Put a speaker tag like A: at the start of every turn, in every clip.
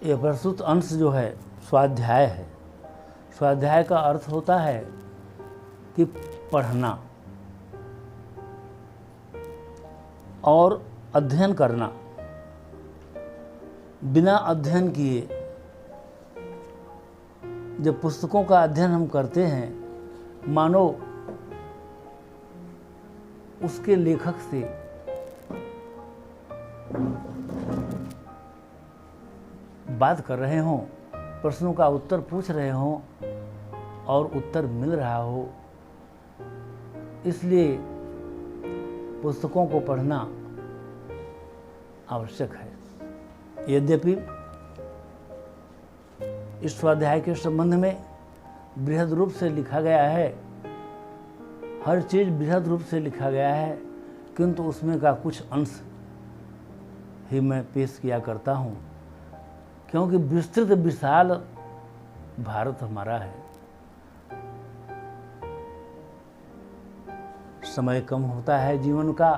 A: ये प्रस्तुत अंश जो है स्वाध्याय है। स्वाध्याय का अर्थ होता है कि पढ़ना और अध्ययन करना। बिना अध्ययन किए जब पुस्तकों का अध्ययन हम करते हैं, मानो उसके लेखक से बात कर रहे हों, प्रश्नों का उत्तर पूछ रहे हों और उत्तर मिल रहा हो। इसलिए पुस्तकों को पढ़ना आवश्यक है। यद्यपि इस स्वाध्याय के संबंध में बृहद रूप से लिखा गया है, हर चीज़ बृहद रूप से लिखा गया है, किंतु उसमें का कुछ अंश ही मैं पेश किया करता हूँ, क्योंकि विस्तृत विशाल भारत हमारा है। समय कम होता है जीवन का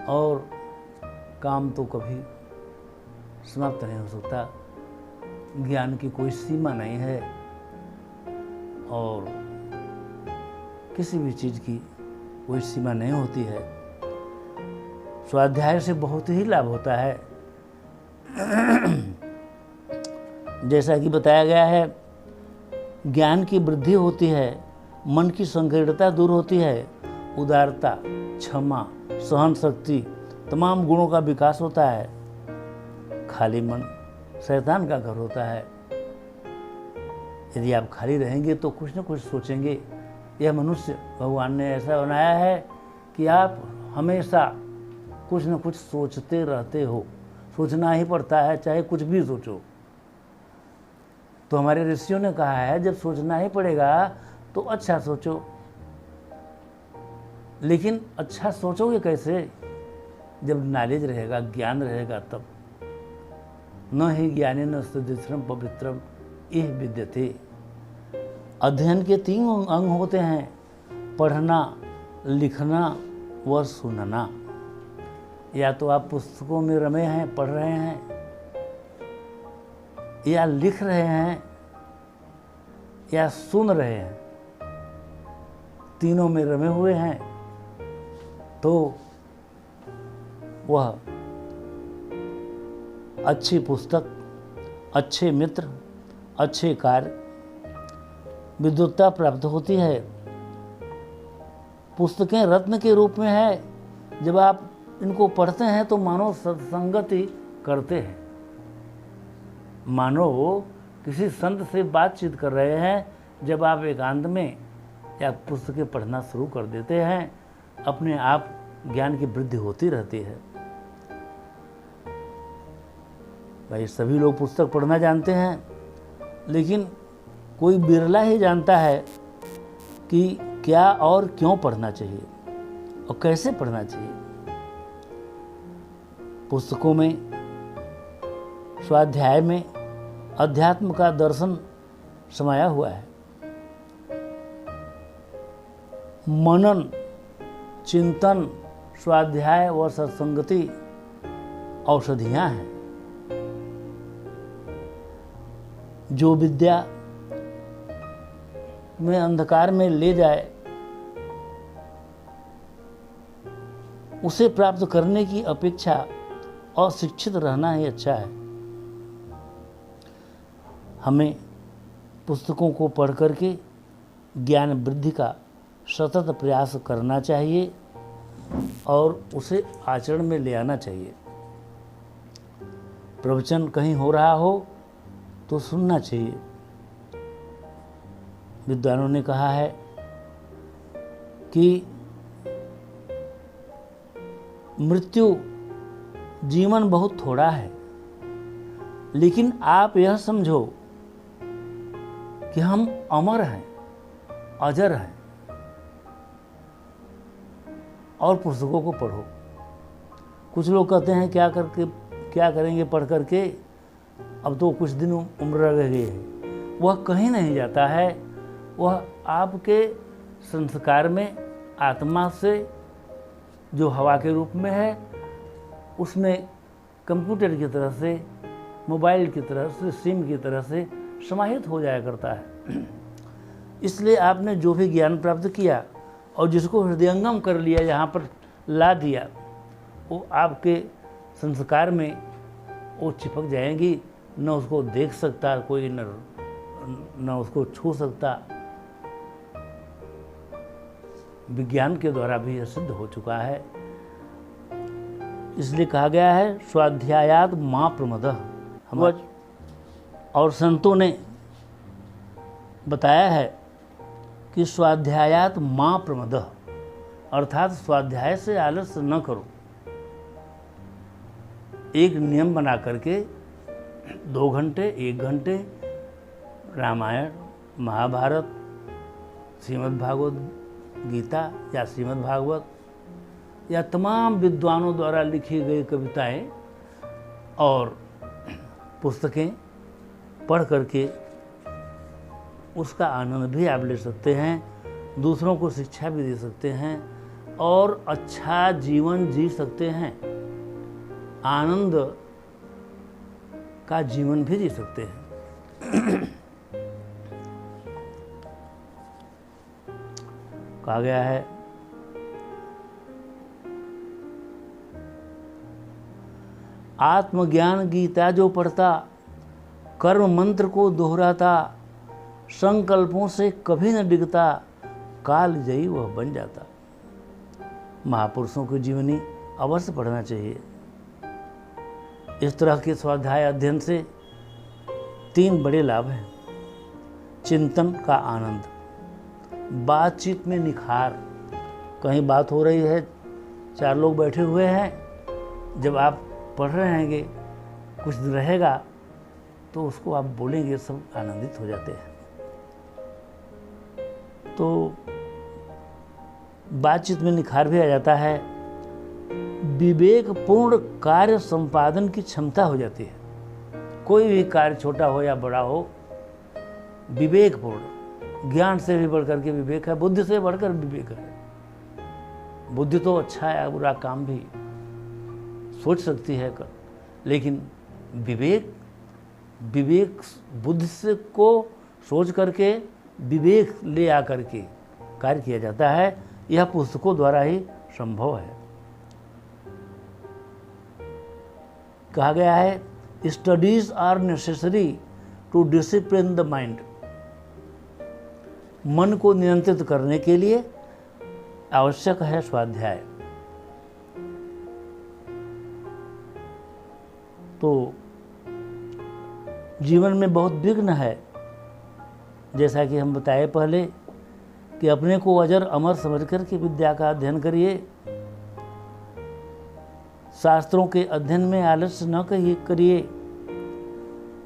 A: और काम तो कभी समाप्त नहीं हो सकता। ज्ञान की कोई सीमा नहीं है और किसी भी चीज़ की कोई सीमा नहीं होती है। स्वाध्याय से बहुत ही लाभ होता है। जैसा कि बताया गया है, ज्ञान की वृद्धि होती है, मन की संकीर्णता दूर होती है, उदारता, क्षमा, सहन शक्ति, तमाम गुणों का विकास होता है। खाली मन शैतान का घर होता है। यदि आप खाली रहेंगे तो कुछ न कुछ सोचेंगे। यह मनुष्य भगवान ने ऐसा बनाया है कि आप हमेशा कुछ न कुछ सोचते रहते हो। सोचना ही पड़ता है, चाहे कुछ भी सोचो। तो हमारे ऋषियों ने कहा है, जब सोचना ही पड़ेगा तो अच्छा सोचो। लेकिन अच्छा सोचोगे कैसे? जब नॉलेज रहेगा, ज्ञान रहेगा तब। न ही ज्ञाने न सुदिश्रम पवित्रम यह विद्यते। अध्ययन के 3 अंग होते हैं: पढ़ना, लिखना व सुनना। या तो आप पुस्तकों में रमे हैं, पढ़ रहे हैं, या लिख रहे हैं, या सुन रहे हैं, तीनों में रमे हुए हैं, तो वह अच्छी पुस्तक, अच्छे मित्र, अच्छे कार्य, विद्वत्ता प्राप्त होती है। पुस्तकें रत्न के रूप में है। जब आप इनको पढ़ते हैं तो मानो सत्संगति करते हैं, मानो किसी संत से बातचीत कर रहे हैं। जब आप एकांत में या पुस्तकें पढ़ना शुरू कर देते हैं, अपने आप ज्ञान की वृद्धि होती रहती है। भाई, सभी लोग पुस्तक पढ़ना जानते हैं, लेकिन कोई बिरला ही जानता है कि क्या और क्यों पढ़ना चाहिए और कैसे पढ़ना चाहिए। पुस्तकों में, स्वाध्याय में अध्यात्म का दर्शन समाया हुआ है। मनन, चिंतन, स्वाध्याय व सत्संगति औषधियां हैं। जो विद्या में अंधकार में ले जाए, उसे प्राप्त करने की अपेक्षा अशिक्षित रहना ही अच्छा है। हमें पुस्तकों को पढ़ करके ज्ञान वृद्धि का सतत प्रयास करना चाहिए और उसे आचरण में ले आना चाहिए। प्रवचन कहीं हो रहा हो तो सुनना चाहिए। विद्वानों ने कहा है कि मृत्यु, जीवन बहुत थोड़ा है, लेकिन आप यह समझो कि हम अमर हैं, अजर हैं। और पुस्तकों को पढ़ो। कुछ लोग कहते हैं क्या करेंगे पढ़ करके, अब तो कुछ दिन उम्र रह गई है। वह कहीं नहीं जाता है। वह आपके संस्कार में, आत्मा से जो हवा के रूप में है, उसमें कंप्यूटर की तरह से मोबाइल की तरह से, सिम की तरह से समाहित हो जाया करता है। इसलिए आपने जो भी ज्ञान प्राप्त किया और जिसको हृदयंगम कर लिया, यहाँ पर ला दिया, वो आपके संस्कार में वो चिपक जाएंगी। न उसको देख सकता कोई, न उसको छू सकता। विज्ञान के द्वारा भी यह सिद्ध हो चुका है। इसलिए कहा गया है स्वाध्यायात मां प्रमदः। और संतों ने बताया है कि स्वाध्यायात मां प्रमदः, अर्थात स्वाध्याय से आलस्य न करो। एक नियम बना करके 2 घंटे, 1 घंटे रामायण, महाभारत, श्रीमद् भागवत गीता या श्रीमद् भागवत या तमाम विद्वानों द्वारा लिखी गई कविताएं और पुस्तकें पढ़ करके उसका आनंद भी आप ले सकते हैं, दूसरों को शिक्षा भी दे सकते हैं और अच्छा जीवन जी सकते हैं, आनंद का जीवन भी जी सकते हैं। कहा गया है आत्मज्ञान गीता जो पढ़ता, कर्म मंत्र को दोहराता, संकल्पों से कभी न डिगता, काल जयी वह बन जाता। महापुरुषों की जीवनी अवश्य पढ़ना चाहिए। इस तरह के स्वाध्याय अध्ययन से 3 बड़े लाभ हैं। चिंतन का आनंद, बातचीत में निखार। कहीं बात हो रही है, 4 लोग बैठे हुए हैं, जब आप पढ़ रहे हैंगे, कुछ रहेगा तो उसको आप बोलेंगे, सब आनंदित हो जाते हैं। तो बातचीत में निखार भी आ जाता है। विवेकपूर्ण कार्य संपादन की क्षमता हो जाती है। कोई भी कार्य छोटा हो या बड़ा हो, विवेकपूर्ण, ज्ञान से भी बढ़कर के विवेक है, बुद्धि से बढ़कर विवेक है। बुद्धि तो अच्छा है, बुरा काम भी सोच सकती है कर, लेकिन विवेक बुद्धि से को सोच करके विवेक ले आकर के कार्य किया जाता है। यह पुस्तकों द्वारा ही संभव है। कहा गया है studies are necessary to discipline the mind. मन को नियंत्रित करने के लिए आवश्यक है स्वाध्याय। तो जीवन में बहुत विघ्न है, जैसा कि हम बताए पहले कि अपने को अजर अमर समझ कर के विद्या का अध्ययन करिए। शास्त्रों के अध्ययन में आलस्य न करिए।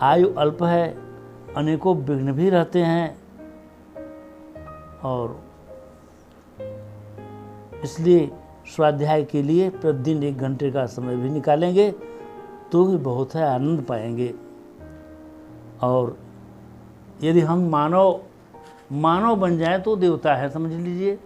A: आयु अल्प है, अनेकों विघ्न भी रहते हैं, और इसलिए स्वाध्याय के लिए प्रतिदिन 1 घंटे का समय भी निकालेंगे तो भी बहुत है, आनंद पाएंगे। और यदि हम मानव बन जाए तो देवता है, समझ लीजिए।